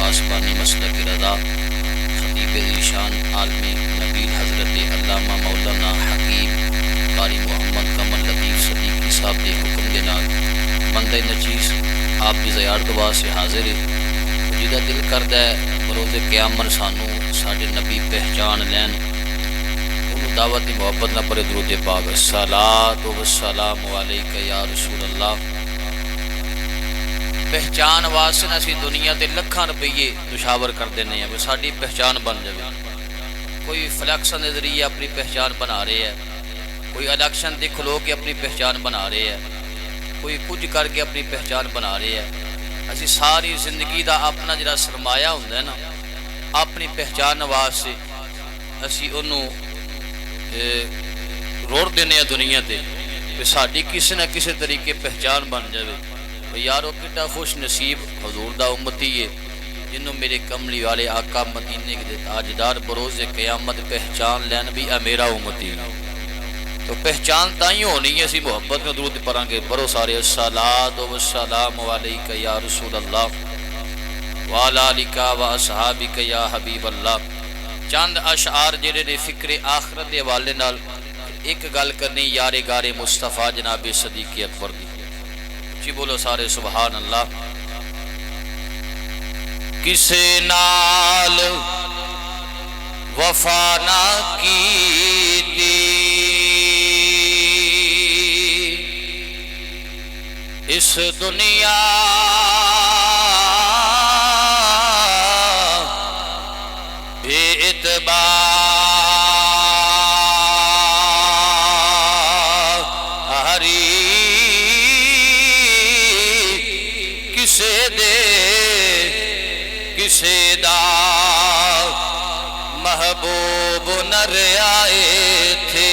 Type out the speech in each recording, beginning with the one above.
پاسبانی مسلک رضا خطیب ذیشان عالمی نبیل حضرت علامہ مولانا حکیم قاری محمد کمل لطیف صدیقی صاحب کے حکم کے نال بندہ نچیز آپ کی زیار دعا سے حاضر ہے جہاں دل کرتا ہے بروز قیامت سانو ساڈے نبی پہچان لین انہوں دعوت محبت نہ پڑے درود پاک الصلاۃ والسلام علیک یا رسول اللہ پہچان واسطے اسی دنیا تے لکھاں روپیے دشاور کر دینے ہیں ساڈی پہچان بن جائے کوئی فلیکشن کے ذریعے اپنی پہچان بنا رہے ہے کوئی الیکشن تے کھلو کے اپنی پہچان بنا رہے ہے کوئی کچھ کر کے اپنی پہچان بنا رہے ہے اسی ساری زندگی دا اپنا جڑا سرمایہ ہوندا ہے نا اپنی پہچان واسطے اسی انہوں روڑ دینے ہیں دنیا تے کہ ساڈی کسی نہ کسی طریقے پہچان بن جائے یارو کتا خوش نصیب حضور دا امتی ہے جنہوں میرے کملی والے آقا مدینے کے تاجدار بروز قیامت پہچان لین بھی اے میرا امتی تو پہچان تائیں ہونی ہے اسی محبت میں درود پڑھیں گے برو سارے الصلاۃ والسلام علیک یا رسول اللہ وعلی آلک و اصحابک یا حبیب اللہ چند اشعار جڑے نے فکر آخرت دے حوالے نال ایک گل کرنی یار گار مصطفیٰ جناب صدیق اکبر دی جی بولو سارے سبحان اللہ کسے نال وفا نہ کیتی اس دنیا بے اعتبار کسے دے کسے دا محبوب نہ رہائے تھے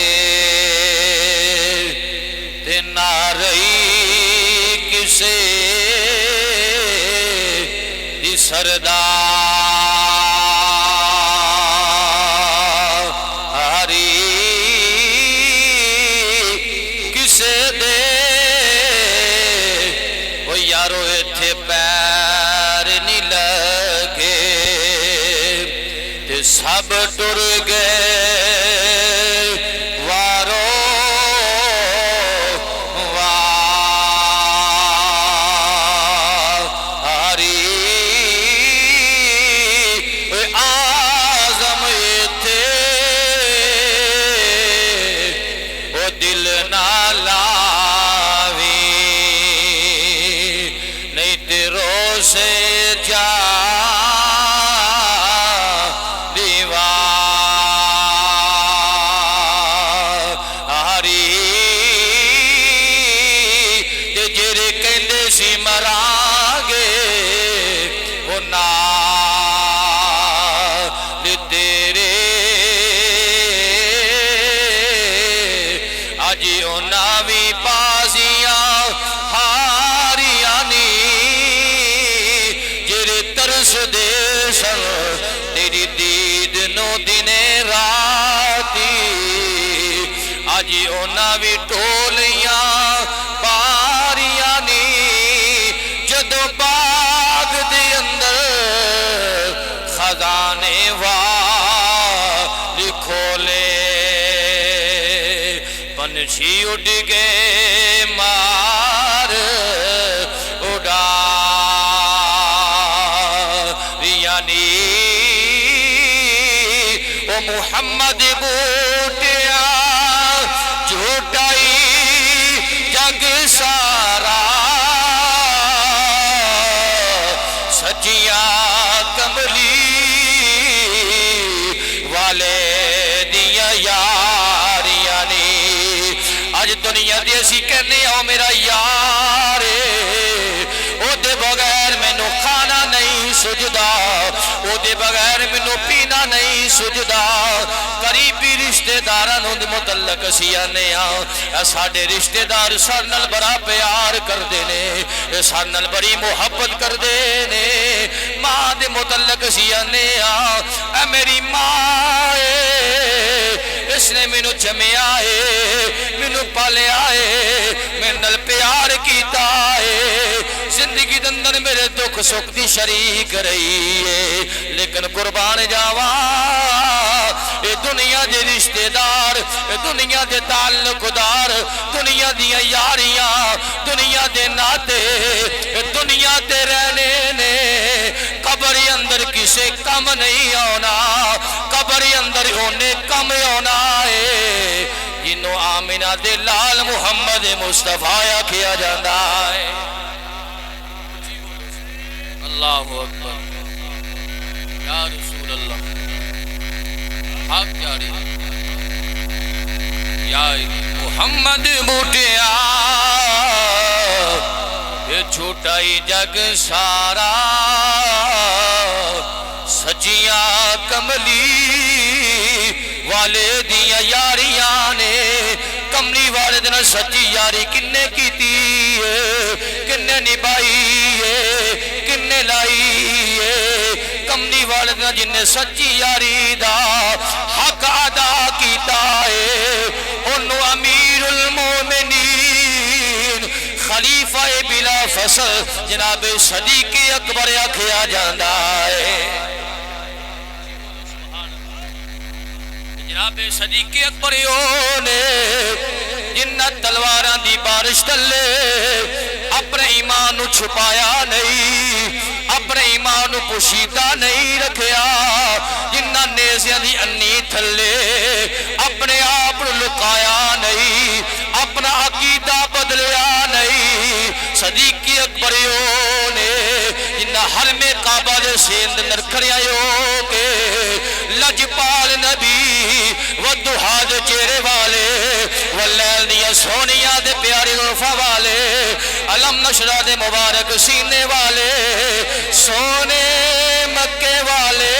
تے نہ رہی کسے دی سردار کسے دے وہ یارو ایتھے پیر نہیں لگے تے سب ٹر گئے تیری دید نو دن راتی آجی اونا بھی ٹولیاں پاریاں نی جدو باغ دے اندر خزانے والی کھولے پنچھی اڑ گئے مار اڑا او محمد بوٹیا جھوٹائی جگ سارا سچیاں کملی والے دیا یاریاں نی آج دنیا دی اسی کہنے آؤ میرا یار او دے بغیر میں نو کھانا نہیں سجدہ او دے بغیر میں نو پینا نہیں سجدہ قریبی رشتہ دارانوں دے متعلق سیانے آؤ ساڑھے رشتہ دار سارنال بڑا پیار کر دینے سارنال بڑی محبت کر دینے ماں دے متعلق سیانے آؤ اے میری ماں اس نے میں نو جمع آئے میں نو پالے آئے میں نل پیار کیتا ہے زندگی اندر میرے دکھ سکھ دی شریک رہی ہے، لیکن قربان جاوا اے دنیا دے رشتہ دار، اے دنیا دے تعلق دار، دنیا دیاں یاریاں، دنیا دے ناتے، اے دنیا تے رہنے نے قبر اندر کسے کم نہیں آنا، قبر اندر ہونے کم آنا ہے جنہوں آمینہ دے لال محمد مصطفیٰ کیا جاندہ ہے۔ اللہ اکبر یا رسول اللہ، حق جاری یا محمد بوٹیا یہ چھوٹا ہی جگ سارا، سچیاں کملی والے دیاں یاریاں نے، کملی والے دینا سچی یاری کنے کیتی ہے، کنے نبائی ہے، کنے لائی ہے، کملی والے دینا جنہیں سچی یاری دا حق ادا کیتا ہے، انہوں امیر المومنین خلیفہ بلا فصل جناب صدیق اکبر کیا جاندہ ہے۔ جناب صدیق اکبر نے جنہ تلواراں دی بارش تلے اپنے ایمان نو چھپایا نہیں، اپنے ایمان نو پوشیدہ نہیں رکھیا، جنہ نیزیاں دی انی تھلے اپنے آپ نو لکایا نہیں، اپنا عقیدہ بدلیا نہیں۔ صدیق اکبر نے جنہ حرم کعبہ دے سیند نرکھڑیاں کے لجپال نبی ودہا دے چہرے والے واللیل دیا سونیاں دے پیاری غرفہ والے علم نشرہ دے مبارک سینے والے سونے مکے والے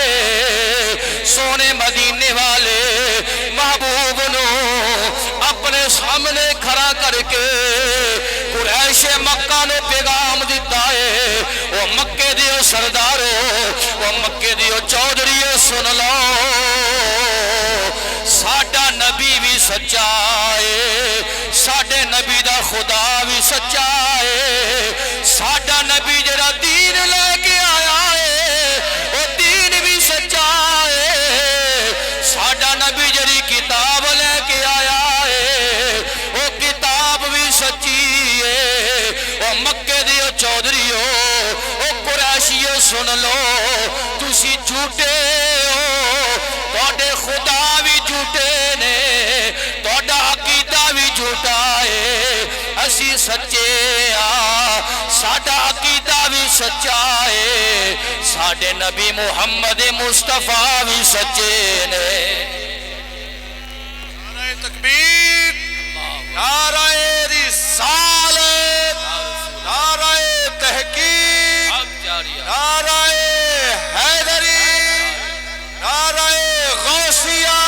سونے مدینے والے محبوب نو اپنے سامنے کھڑا کر کے قریش مکہ نے پیغام دیتا ہے، وہ مکے دیو سردارو، وہ مکے دیو چودھریو سن لو، ساڈا نبی بھی سچا ہے، ساڈے نبی دا خدا بھی سچا ہے، ساڈا نبی جڑا دین لے کے آیا ہے وہ دین بھی سچا ہے، ساڈا نبی جڑی کتاب لے کے آیا ہے وہ کتاب بھی سچی ہے۔ وہ مکے دیو چودھریو، وہ قریشیو سن لو، تسی جھوٹے ہو، توڑے خدا بھی جھوٹے نے، توڑا عقیدہ بھی جھوٹا ہے، اسی سچے ساڈا عقیدہ بھی سچا ہے، ساڈے نبی محمد مصطفیٰ بھی سچے نے۔ نعرہ تکبیر، نعرہ رسالت، نعرہ تحقیق، نعرہ حیدری، نعرہ غوثیہ،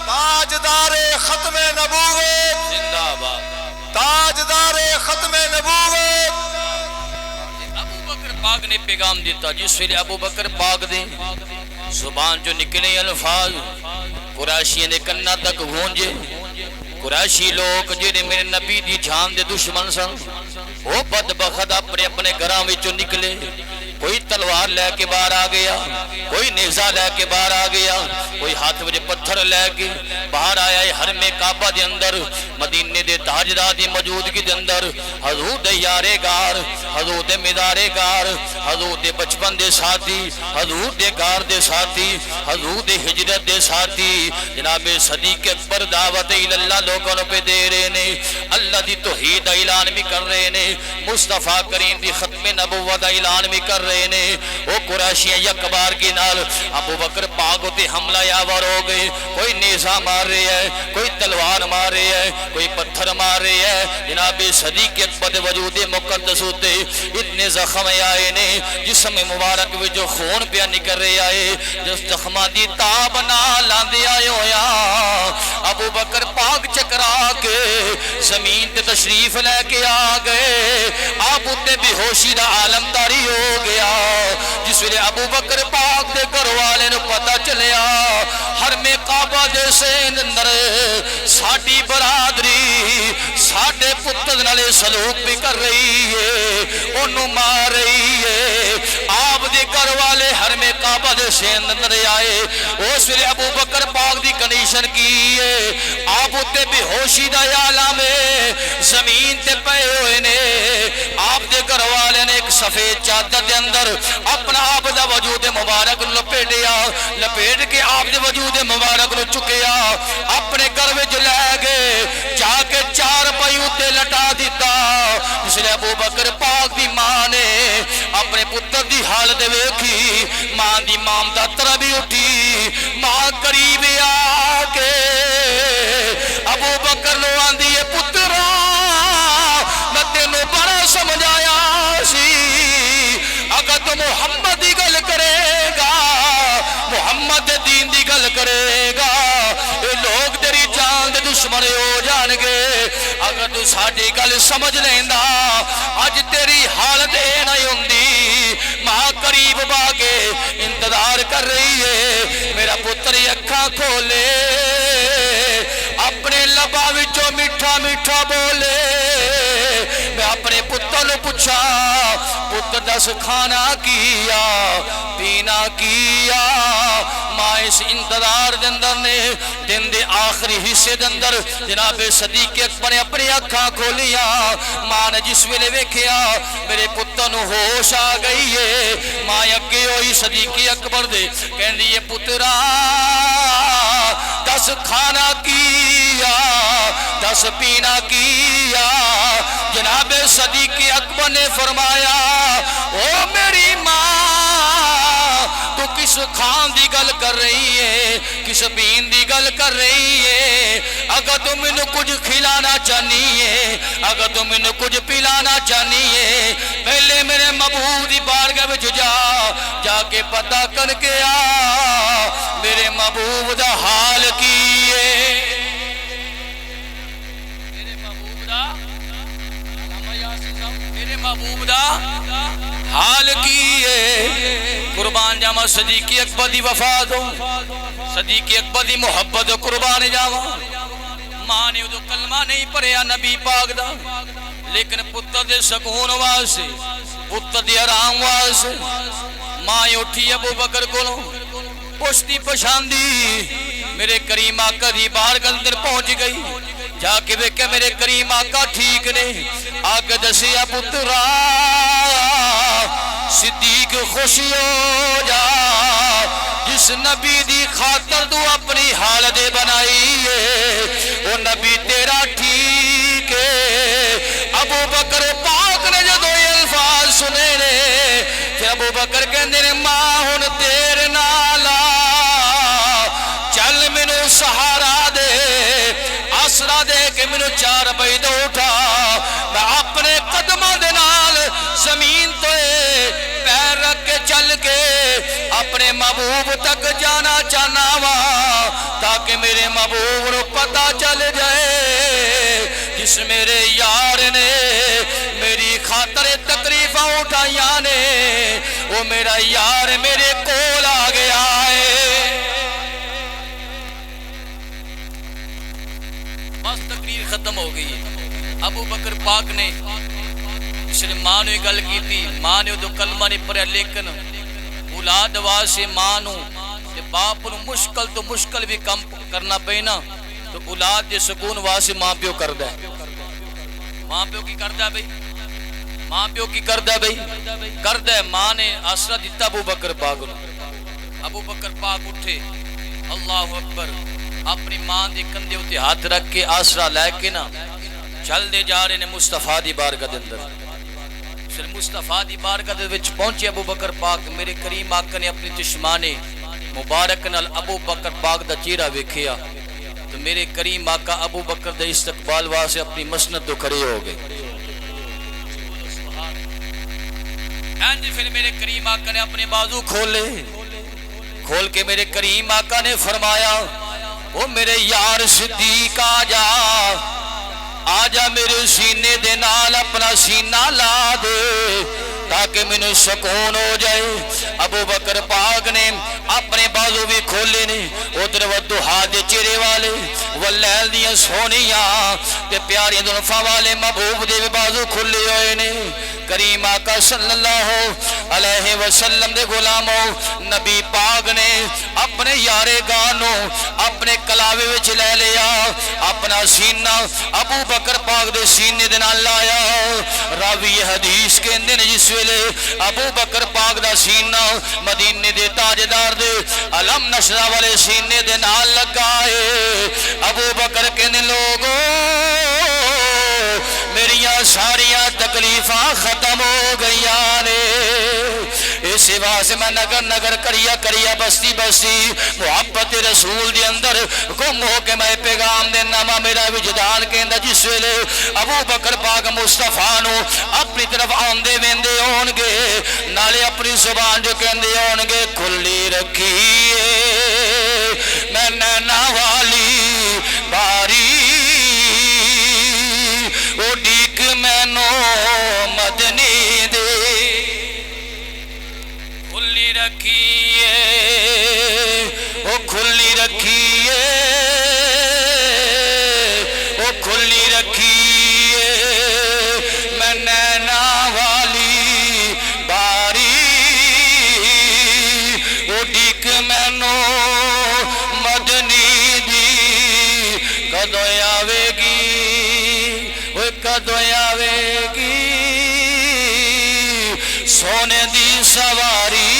تاجدار ختم نبوت، زندہ باد، تاجدار ختم نبوت۔ ابو بکر پاک نے پیغام دیتا، جس ویلے ابو بکر پاک دے زبان جو نکلے الفاظ قریشی نے کنہ تک گونجے، قریشی لوگ جنہیں میرے نبی دی جان دے دشمن سن وہ بدبخت اپنے اپنے گھراں وچوں نکلے، کوئی تلوار لے کے باہر آ گیا، کوئی نیزہ لے کے باہر آ گیا، کوئی ہاتھ وچ پتھر لے کے باہر آیا ہے۔ حرم کعبہ دے اندر مدینے دے تاجدار دی موجودگی دے اندر حضور دے یارے گار، حضور دے مدارے گار، حضور دے بچپن دے ساتھی، حضور دے گار دے ساتھی، حضور دے ہجرت دے ساتھی جناب صدیق اکبر دعوت اللہ لوگوں پہ دے رہے نے، اللہ دی توحید دا اعلان بھی کر رہے نے، مصطفیٰ کریم دی ختم نبوت دا اعلان بھی کر رہے نے۔ وہ قریشیاں یک بار کی نال ابو بکر پاک تے حملہ آور ہو گئے، کوئی نیزہ مار رہے ہے، کوئی تلوار مار رہے ہے، کوئی پتھر مار رہے ہے، جناب صدیق اکبر دے وجود مقدس ہوتے اتنے زخم آئے نے، جسم مبارک میں جو خون پیا نکل رہے آئے، جس زخمہ دی تاب نہ لاندے آئے ہویا ابو بکر پاک چکرا کے زمین تے تشریف لے کے آ گئے، آپ اتنے بے ہوشی دا عالم داری ہو گیا۔ جس ویلے ابو بکر پاک دے گھر والے نو پتہ چلیا حرم کعبہ دے سین اندر ساڈی برادری ساڈے پتر نالے سلوک بھی کر رہی ہے، انہوں مار رہی ہے۔ آپ دے گھر والے حرم کعبہ دے سین اندر آئے، اس ویلے ابو بکر پاک دی کنڈیشن کی ہے، آپ تے بے ہوشی دا عالم ہے، زمین تے پے ہوئے نے۔ آپ دے گھر والے نے ایک سفید چادر دے اندر اپنا آپ دا وجود مبارک لپیٹیا، لپیٹ کے آپ دے وجود مبارک نو چکیا، اپنے گھر وچ لے گئے، جا کے چار پائیوں تے لٹا دیتا۔ اس لیے ابو بکر پاک دی ماں نے اپنے پتر دی حالت ویکھی، ماں دی مامتا تر بھی اٹھی، ماں قریب آ کے ابو بکر نو آندی ہے، پترا میں تینوں بڑا سمجھایا سی، اگر تو محمد دی گل کرے گا، محمد دین دی گل کرے گا، اے لوگ تیری جان دے دشمن ہو جان گے، اگر تو ساڈی گل سمجھ لیندا اج تیری حالت اے نہیں ہوندی۔ ماں قریب با کے انتظار کر رہی ہے، میرا پتر اکھاں کھولے، اپنے لباں وچوں میٹھا میٹھا بولے۔ میں اپنے پتر نو پوچھا، پتر دس کھانا کیا پینا کیا؟ ماں اس انتظار دے اندر نے دن دے آخری حصے دے اندر جناب صدیق اکبر نے اپنی اکھاں کھولیاں، ماں نے جس ویلے ویکھیا میرے پتر نو ہوش آ گئی ہے، ماں اگے ہوئی صدیق اکبر دے کہندی ہے، پترا دس کھانا کیا دس پینا کیا؟ جناب صدیق اکبر نے فرمایا، او میری ماں تو کس کھان دی گل کر رہی ہے، کس پین دی گل کر رہی ہے؟ اگر تم انہوں کچھ کھلانا چاہنی ہے، اگر تم انہوں کچھ پلانا چاہنی ہے، پہلے میرے محبوب دی بارگاہ وچ جا کے پتہ کر کے آ میرے محبوب دا حال کی ہے، میرے محبوب دا حال کی ہے۔ قربان جاواں صدیق اکبر دی وفات ہو، صدیق اکبر دی محبت قربان جاواں۔ ماں نے ادو کلمہ نہیں پڑھیا نبی پاک دا، لیکن پتر دے سکون واسطے، پتر دی آرام واسطے ماں اٹھی ابو بکر کولوں پشتی پچھاندی، میرے کریم آقا دی بارگاہ اندر پہنچ گئی، جا کے ویکھے میرے کریم آقا ٹھیک نے، آگے دسیا پترا صدیق خوشی ہو جا، جس نبی دی خاطر تو اپنی حالت بنائی ہے وہ نبی تیرا ٹھیک ہے۔ ابو بکر پاک نے جدو یہ الفاظ سنے نے، پھر ابو بکر کہندے نے، ماں ہن تیرے نالا چل مینوں سہارا دے، آسرا دے کہ مینوں 4 بجے تو اٹھا، میں اپنے قدموں دے نال زمین تو پیر رکھ کے چل کے اپنے محبوب تک جانا چاہنا وا، تاکہ میرے محبوب کو پتہ چل جائے جس میرے یار نے میری خاطر تکلیفاں اٹھائیاں نے، وہ میرا یار میرے کول آ گیا ہے۔ بس تقریر ختم ہو گئی ہے۔ ابو بکر پاک نے اس نے ماں نے گل کی تھی، ماں نے تو کلمہ نہیں پڑھیا، لیکن اولاد واسطے ماں نو تے باپ نو مشکل تو مشکل بھی کم کرنا پینا، تو اولاد دے سکون واسطے ماں پیو کردا ہے۔ ماں پیو کی کردا ہے بھئی؟ ماں پیو کی کردا ہے بھئی؟ کردا ہے۔ ماں نے آسرا دیتا ابو بکر پاک نو، ابو بکر پاک اٹھے، اللہ اکبر، اپنی ماں دے کندھے اتے ہاتھ رکھ کے آسرا لے کے نا چل دے جا رہے نے مصطفیٰ دی بارگاہ دے اندر۔ پھر مصطفیٰ دی بارگاہ دے وچ پہنچے ابو بکر پاک، میرے کریم آقا نے اپنی چشمانے مبارک نال ابو بکر پاک دا چہرہ ویکھیا، تو میرے کریم آقا ابو بکر دے استقبال واسطے اپنی مسند تو کھڑے ہو گئے۔ پھر میرے کریم آقا نے اپنے بازو کھولے، کھول کے میرے کریم آقا نے فرمایا، وہ میرے یار صدیق آجا میرے سینے دے نال اپنا سینہ لا دے تاکہ میں سکون ہو جائے۔ ابو بکر پاک نے اپنے بازو بھی کھولے نے، ادھر ودھا دے چہرے والے، واللیل دیاں سونیاں تے پیاری زلفاں والے محبوب دے بازو کھلے ہوئے نے کریم آقا صلی اللہ علیہ وسلم دے غلاموں نبی پاک نے اپنے یارے گانوں اپنے کلاوے وچ لے لیا اپنا سینہ ابو بکر پاک دے سینے دے نال لایا راوی حدیث کہندے نے جس ویلے ابو بکر پاک دا سینہ مدینے دے تاجدار دے علم نشرہ والے سینے دے نال لگائے ابو بکر کہنے لوگوں میریاں ساریاں تکلیفاں ختم ہو گئیاں نے اس واسطے میں نگر نگر کریا بستی بستی محبت رسول دے اندر گم ہو کے میں پیغام دینا ماں میرا وجدان کہندا جس ویلے ابو بکر پاک مصطفیٰ نو اپنی طرف آندے ویندے ہون گے نالے اپنی زبان جو کہندے ہون گے کھلی رکھیے میں نینا والی باری اڈیک مینو مدنی دے کھلی رکھیے او کھلی رکھیے او کھلی رکھیے میں نینا والی باری اڈیک مینو مدنی دی کدو آوے گی وہ کدو آوے گی سونے دی سواری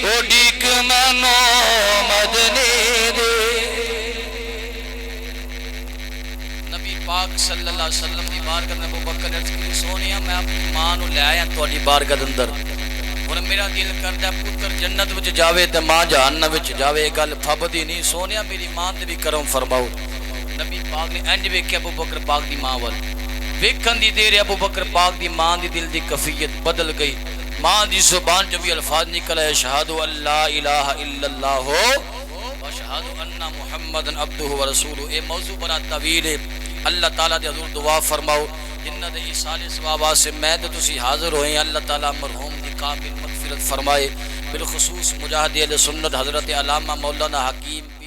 اڈیک مینو مدنی دے نبی پاک صلی اللہ علیہ وسلم دی بارگاہ میں ابو بکر نے عرض کی سونیا میں اپنی ماں نو لے آیا تہاڈی بارگاہ دے اندر اور میرا دل کردا پتر جنت وچ جاوے تے ماں جہنم وچ جاوے گل پھبدی نہیں سونیا میری ماں تے بھی کرم فرماؤ نبی پاک نے انج ویکھیا ابو بکر پاک دی ماں وال ویکھن دی دیر ابو بکر پاک دی ماں دی دل دی کیفیت بدل گئی ماں دی زبان جو بھی الفاظ نکلے اشہد ان لا الہ الا اللہ واشہد ان محمد عبدہ ورسولہ اے موضوع بڑا طویل ہے اللہ تعالیٰ دے حضور دعا فرماؤ جنہ دے ایصال ثواب سے میں تے تسی حاضر ہوئے اللہ تعالیٰ مرحوم دی قابل مغفرت فرمائے بالخصوص مجاہد اہل سنت حضرت علامہ مولانا حکیم